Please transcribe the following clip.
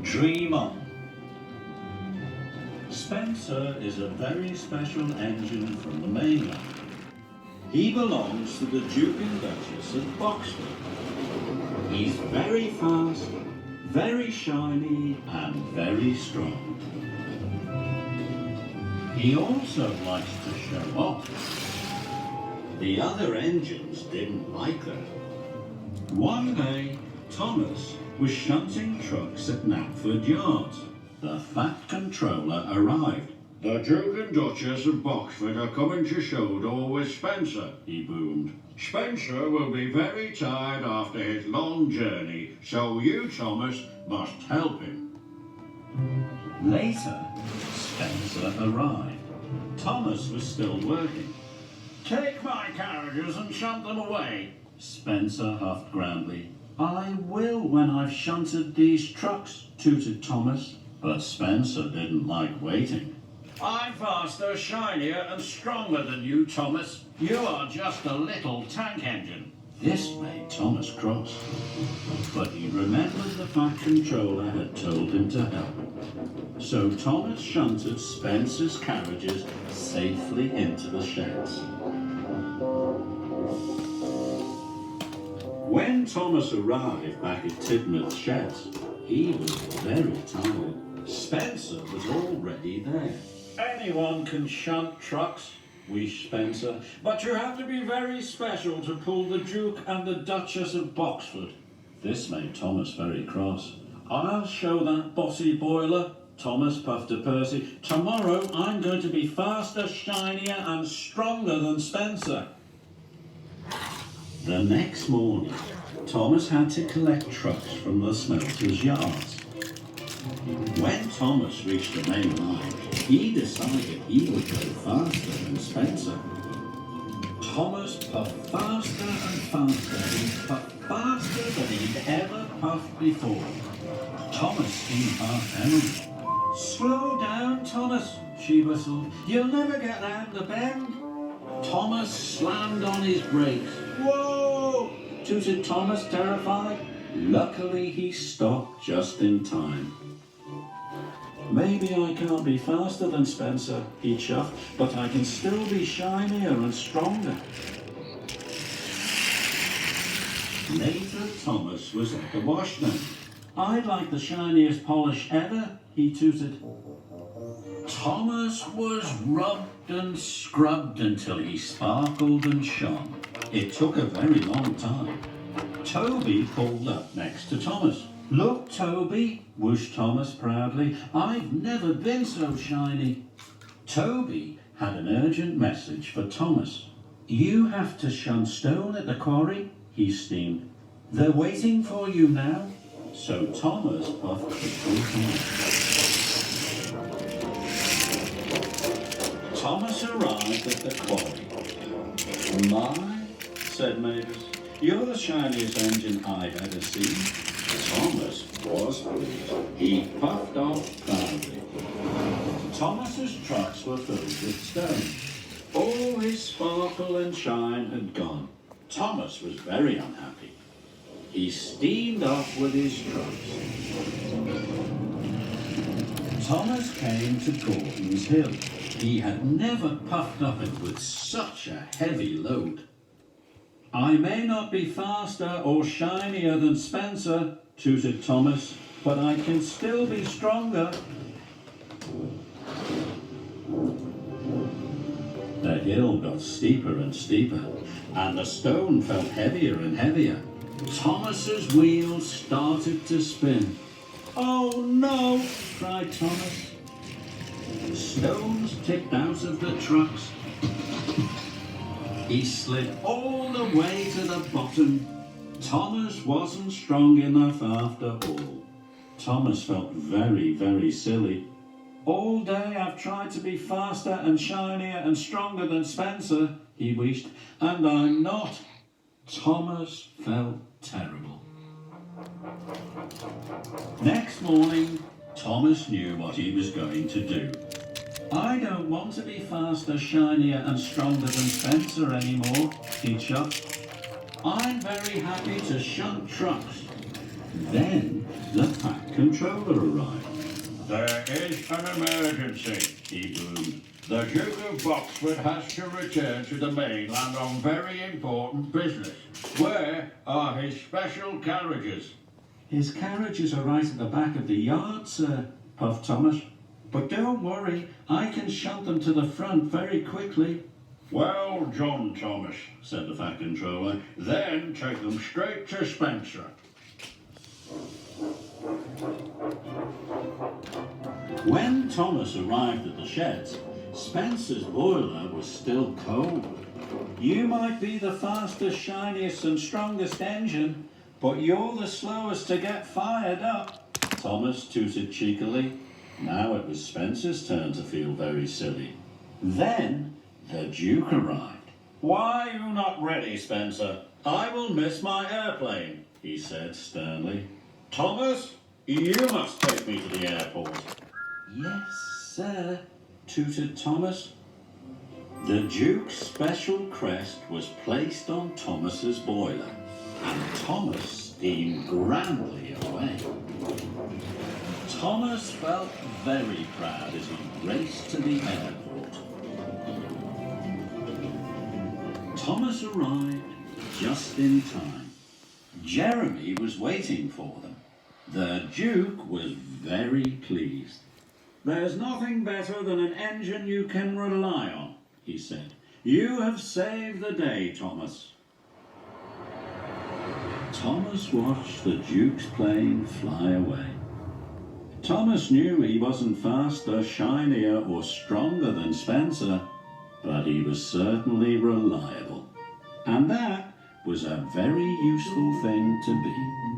Dream on. Spencer is a very special engine from the mainland. He belongs to the Duke and Duchess of Boxford. He's very fast, very shiny and very strong. He also likes to show off. The other engines didn't like that. One day, Thomas was shunting trucks at Knapford Yards. The Fat Controller arrived. "The Duke and Duchess of Boxford are coming to show door with Spencer," he boomed. "Spencer will be very tired after his long journey, so you, Thomas, must help him." Later, Spencer arrived. Thomas was still working. "Take my carriages and shunt them away," Spencer huffed grandly. "I will when I've shunted these trucks," tooted Thomas. But Spencer didn't like waiting. "I'm faster, shinier and stronger than you, Thomas. You are just a little tank engine." This made Thomas cross. But he remembered the Fat Controller had told him to help. So Thomas shunted Spencer's carriages safely into the sheds. When Thomas arrived back at Tidmouth's sheds, he was very tired. Spencer was already there. "Anyone can shunt trucks," wheezed Spencer, "but you have to be very special to pull the Duke and the Duchess of Boxford." This made Thomas very cross. "I'll show that bossy boiler," Thomas puffed to Percy. "Tomorrow I'm going to be faster, shinier and stronger than Spencer." The next morning, Thomas had to collect trucks from the smelters' yards. When Thomas reached the main line, he decided he would go faster than Spencer. Thomas puffed faster and faster. He puffed faster than he'd ever puffed before. Thomas steamed past Emily. "Slow down, Thomas," she whistled. "You'll never get round the bend." Thomas slammed on his brakes. "Whoa!" tooted Thomas, terrified. Luckily, he stopped just in time. "Maybe I can't be faster than Spencer," he chuffed, "but I can still be shinier and stronger." Later, Thomas was at the washdown. "I'd like the shiniest polish ever," he tooted. Thomas was rubbed and scrubbed until he sparkled and shone. It took a very long time. Toby pulled up next to Thomas. "Look, Toby," whooshed Thomas proudly. "I've never been so shiny." Toby had an urgent message for Thomas. "You have to shunt stone at the quarry," he steamed. "They're waiting for you now." So Thomas puffed quickly home. Thomas arrived at the quarry. "My," said Mavis, "you're the shiniest engine I've ever seen." Thomas was pleased. He puffed off proudly. Thomas's trucks were filled with stone. All his sparkle and shine had gone. Thomas was very unhappy. He steamed off with his trucks. Thomas came to Gordon's Hill. He had never puffed up it with such a heavy load. "I may not be faster or shinier than Spencer," tooted Thomas, "but I can still be stronger." The hill got steeper and steeper, and the stone felt heavier and heavier. Thomas's wheels started to spin. "Oh no!" cried Thomas. Stones tipped out of the trucks. He slid all the way to the bottom. Thomas wasn't strong enough after all. Thomas felt very, very silly. "All day I've tried to be faster and shinier and stronger than Spencer," he wheezed, "and I'm not." Thomas felt terrible. Next morning, Thomas knew what he was going to do. "I don't want to be faster, shinier and stronger than Spencer anymore," he chuffed. "I'm very happy to shunt trucks." Then the Fat controller arrived. There is an emergency, he boomed. The Duke of Boxford has to return to the mainland on very important business. Where are his special carriages? His carriages are right at the back of the yard, sir, puffed Thomas. But don't worry, I can shunt them to the front very quickly. Well done, Thomas, said the Fat Controller. Then take them straight to Spencer. When Thomas arrived at the sheds, Spencer's boiler was still cold. You might be the fastest, shiniest and strongest engine, but you're the slowest to get fired up, Thomas tooted cheekily. Now it was Spencer's turn to feel very silly. Then the Duke arrived. Why are you not ready, Spencer? I will miss my airplane, he said sternly. Thomas, you must take me to the airport. Yes, sir, tooted Thomas. The Duke's special crest was placed on Thomas's boiler, and Thomas steamed grandly away. Thomas felt very proud as he raced to the airport. Thomas arrived just in time. Jeremy was waiting for them. The Duke was very pleased. There's nothing better than an engine you can rely on, he said. You have saved the day, Thomas. Thomas watched the Duke's plane fly away. Thomas knew he wasn't faster, shinier or stronger than Spencer, but he was certainly reliable. And that was a very useful thing to be.